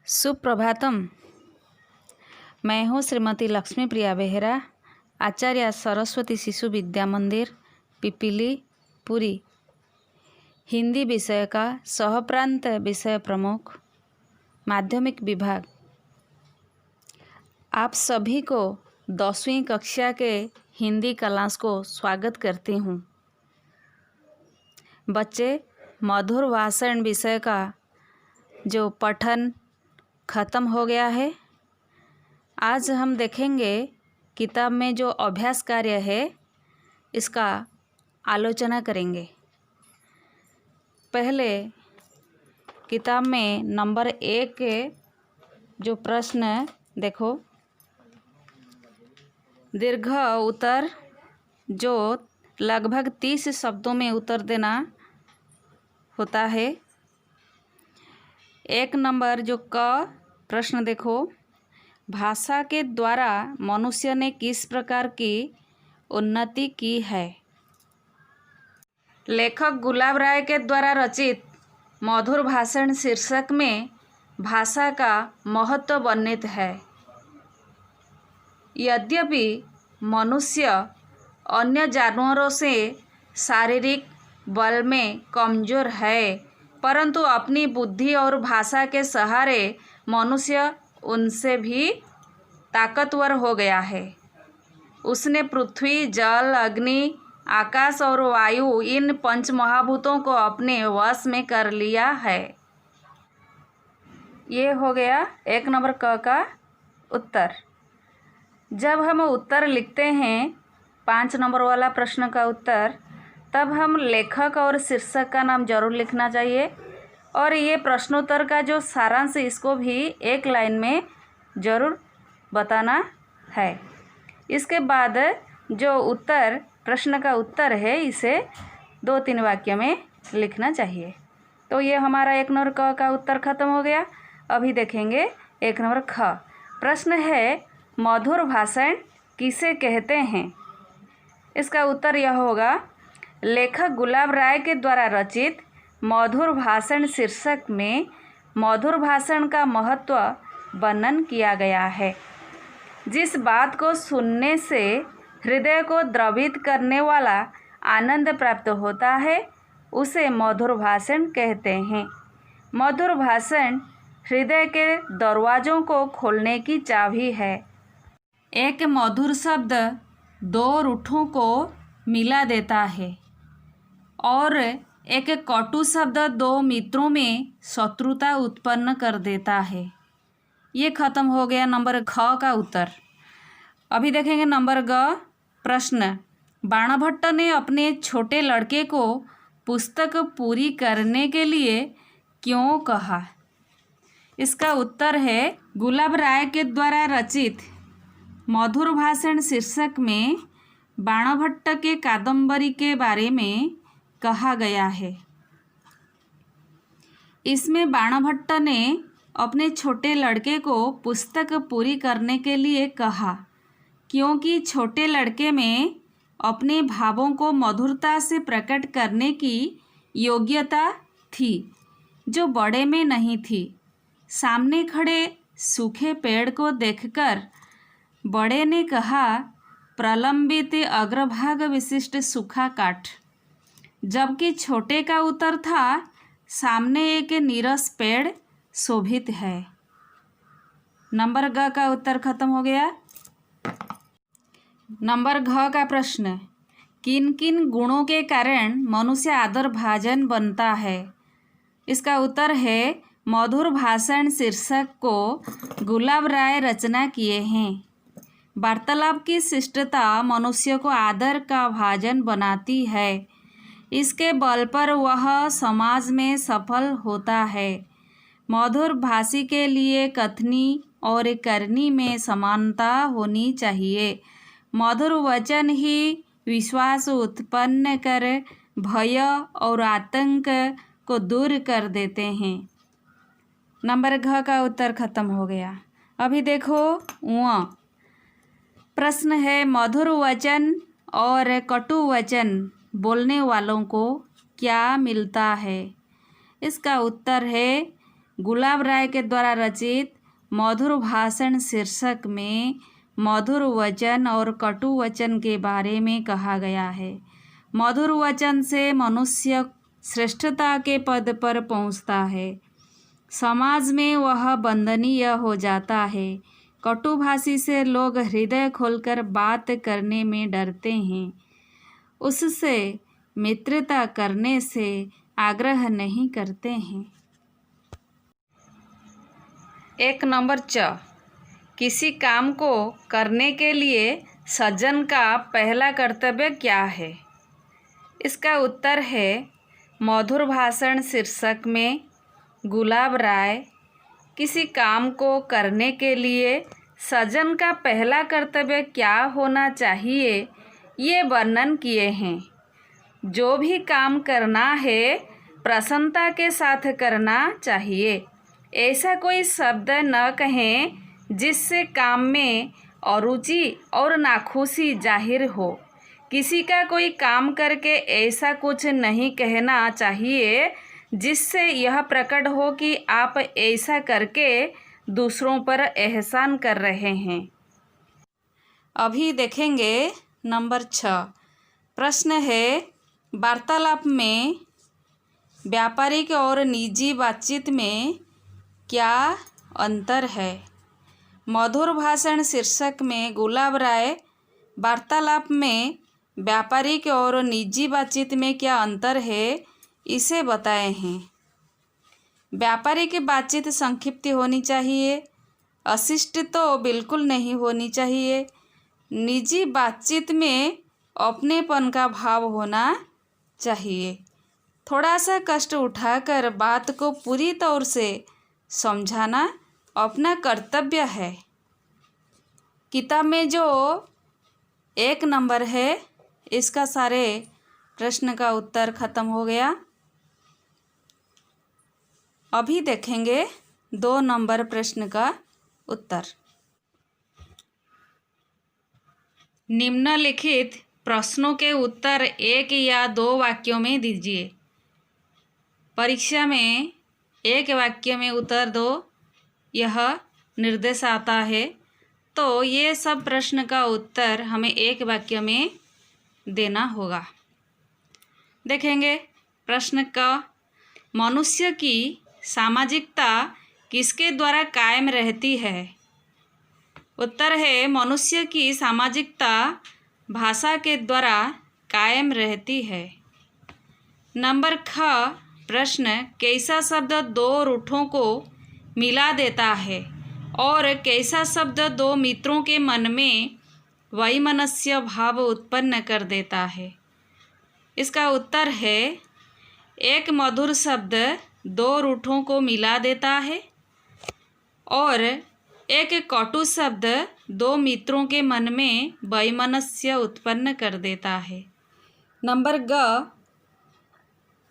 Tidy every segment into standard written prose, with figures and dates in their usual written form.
सुप्रभातम। मैं हूँ श्रीमती लक्ष्मी प्रिया बेहरा, आचार्य सरस्वती शिशु विद्या मंदिर, पिपीली, पुरी, हिंदी विषय का सहप्रांत विषय प्रमुख, माध्यमिक विभाग। आप सभी को 10वीं कक्षा के हिंदी क्लास को स्वागत करती हूँ। बच्चे, मधुर भाषण विषय का जो पठन ख़त्म हो गया है। आज हम देखेंगे किताब में जो अभ्यास कार्य है इसका आलोचना करेंगे। पहले किताब में नंबर 1 के जो प्रश्न देखो, दीर्घ उत्तर जो लगभग 30 शब्दों में उत्तर देना होता है। 1 नंबर जो क प्रश्न देखो, भाषा के द्वारा मनुष्य ने किस प्रकार की उन्नति की है। लेखक गुलाब राय के द्वारा रचित मधुर भाषण शीर्षक में भाषा का महत्व वर्णित है। यद्यपि मनुष्य अन्य जानवरों से शारीरिक बल में कमज़ोर है, परंतु अपनी बुद्धि और भाषा के सहारे मनुष्य उनसे भी ताकतवर हो गया है। उसने पृथ्वी, जल, अग्नि, आकाश और वायु इन 5 महाभूतों को अपने वश में कर लिया है। ये हो गया 1 नंबर क का उत्तर। जब हम उत्तर लिखते हैं 5 नंबर वाला प्रश्न का उत्तर, तब हम लेखक और शीर्षक का नाम जरूर लिखना चाहिए और ये प्रश्नोत्तर का जो सारांश इसको भी 1 लाइन में ज़रूर बताना है। इसके बाद जो उत्तर प्रश्न का उत्तर है इसे 2-3 वाक्य में लिखना चाहिए। तो ये हमारा 1 नंबर क का उत्तर खत्म हो गया। अभी देखेंगे 1 नंबर ख। प्रश्न है, मधुर भाषण किसे कहते हैं। इसका उत्तर यह होगा, लेखक गुलाब राय के द्वारा रचित मधुर भाषण शीर्षक में मधुर भाषण का महत्व वर्णन किया गया है। जिस बात को सुनने से हृदय को द्रवित करने वाला आनंद प्राप्त होता है उसे मधुर भाषण कहते हैं। मधुर भाषण हृदय के दरवाज़ों को खोलने की चाबी है। एक मधुर शब्द 2 रूठों को मिला देता है और एक कटु शब्द 2 मित्रों में शत्रुता उत्पन्न कर देता है। ये खत्म हो गया नंबर ख का उत्तर। अभी देखेंगे नंबर ग प्रश्न, बाणभट्ट ने अपने छोटे लड़के को पुस्तक पूरी करने के लिए क्यों कहा। इसका उत्तर है, गुलाब राय के द्वारा रचित मधुर भाषण शीर्षक में बाणभट्ट के कादम्बरी के बारे में कहा गया है। इसमें बाणभट्ट ने अपने छोटे लड़के को पुस्तक पूरी करने के लिए कहा, क्योंकि छोटे लड़के में अपने भावों को मधुरता से प्रकट करने की योग्यता थी जो बड़े में नहीं थी। सामने खड़े सूखे पेड़ को देखकर बड़े ने कहा, प्रलंबित अग्रभाग विशिष्ट सूखा काठ, जबकि छोटे का उत्तर था, सामने एक नीरस पेड़ शोभित है। नंबर ग का उत्तर खत्म हो गया। नंबर घ का प्रश्न, किन किन गुणों के कारण मनुष्य आदर भाजन बनता है। इसका उत्तर है, मधुर भाषण शीर्षक को गुलाब राय रचना किए हैं। वार्तालाप की शिष्टता मनुष्य को आदर का भाजन बनाती है। इसके बल पर वह समाज में सफल होता है। मधुर भाषी के लिए कथनी और करनी में समानता होनी चाहिए। मधुर वचन ही विश्वास उत्पन्न कर भय और आतंक को दूर कर देते हैं। नंबर घ का उत्तर खत्म हो गया। अभी देखो प्रश्न है, मधुर वचन और कटु वचन बोलने वालों को क्या मिलता है। इसका उत्तर है, गुलाब राय के द्वारा रचित मधुर भाषण शीर्षक में मधुर वचन और कटु वचन के बारे में कहा गया है। मधुर वचन से मनुष्य श्रेष्ठता के पद पर पहुंचता है, समाज में वह वंदनीय हो जाता है। कटुभाषी से लोग हृदय खोलकर बात करने में डरते हैं, उससे मित्रता करने से आग्रह नहीं करते हैं। 1 नंबर च, किसी काम को करने के लिए सज्जन का पहला कर्तव्य क्या है? इसका उत्तर है मधुर भाषण शीर्षक में गुलाब राय किसी काम को करने के लिए सज्जन का पहला कर्तव्य क्या होना चाहिए ये वर्णन किए हैं। जो भी काम करना है प्रसन्नता के साथ करना चाहिए। ऐसा कोई शब्द न कहें जिससे काम में अरुचि और नाखुशी जाहिर हो। किसी का कोई काम करके ऐसा कुछ नहीं कहना चाहिए जिससे यह प्रकट हो कि आप ऐसा करके दूसरों पर एहसान कर रहे हैं। अभी देखेंगे नंबर 6। प्रश्न है, वार्तालाप में व्यापारिक और निजी बातचीत में क्या अंतर है? मधुर भाषण शीर्षक में गुलाब राय वार्तालाप में व्यापारिक और निजी बातचीत में क्या अंतर है इसे बताए हैं। व्यापारिक बातचीत संक्षिप्त होनी चाहिए, अशिष्ट तो बिल्कुल नहीं होनी चाहिए। निजी बातचीत में अपनेपन का भाव होना चाहिए। थोड़ा सा कष्ट उठाकर बात को पूरी तौर से समझाना अपना कर्तव्य है। किताब में जो 1 नंबर है इसका सारे प्रश्न का उत्तर खत्म हो गया। अभी देखेंगे 2 नंबर प्रश्न का उत्तर। निम्नलिखित प्रश्नों के उत्तर 1 या 2 वाक्यों में दीजिए। परीक्षा में 1 वाक्य में उत्तर दो, यह निर्देश आता है। तो ये सब प्रश्न का उत्तर हमें 1 वाक्य में देना होगा। देखेंगे प्रश्न का, मनुष्य की सामाजिकता किसके द्वारा कायम रहती है? उत्तर है मनुष्य की सामाजिकता भाषा के द्वारा कायम रहती है। नंबर ख, प्रश्न, कैसा शब्द 2 रूठों को मिला देता है और कैसा शब्द 2 मित्रों के मन में वैमनस्य भाव उत्पन्न कर देता है? इसका उत्तर है एक मधुर शब्द 2 रूठों को मिला देता है और एक कटु शब्द 2 मित्रों के मन में वैमनस्य उत्पन्न कर देता है। नंबर ग,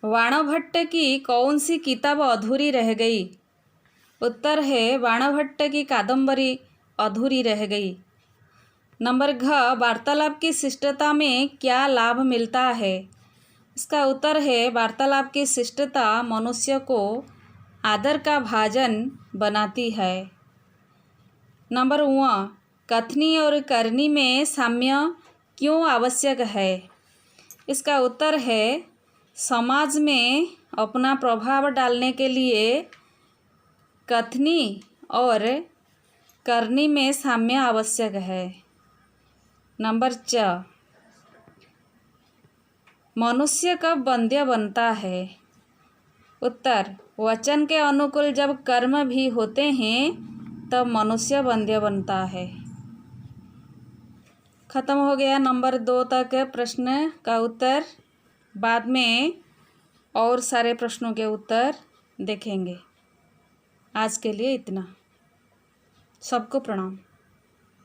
वाणभट्ट की कौन सी किताब अधूरी रह गई? उत्तर है वाणभट्ट की कादंबरी अधूरी रह गई। नंबर घ, वार्तालाप की शिष्टता में क्या लाभ मिलता है? इसका उत्तर है वार्तालाप की शिष्टता मनुष्य को आदर का भाजन बनाती है। नंबर व, कथनी और करनी में साम्य क्यों आवश्यक है? इसका उत्तर है समाज में अपना प्रभाव डालने के लिए कथनी और करनी में साम्य आवश्यक है। नंबर च, मनुष्य कब वंद्य बनता है? उत्तर, वचन के अनुकूल जब कर्म भी होते हैं तब मनुष्य वंद्य बनता है। खत्म हो गया नंबर 2 तक प्रश्न का उत्तर। बाद में और सारे प्रश्नों के उत्तर देखेंगे। आज के लिए इतना। सबको प्रणाम।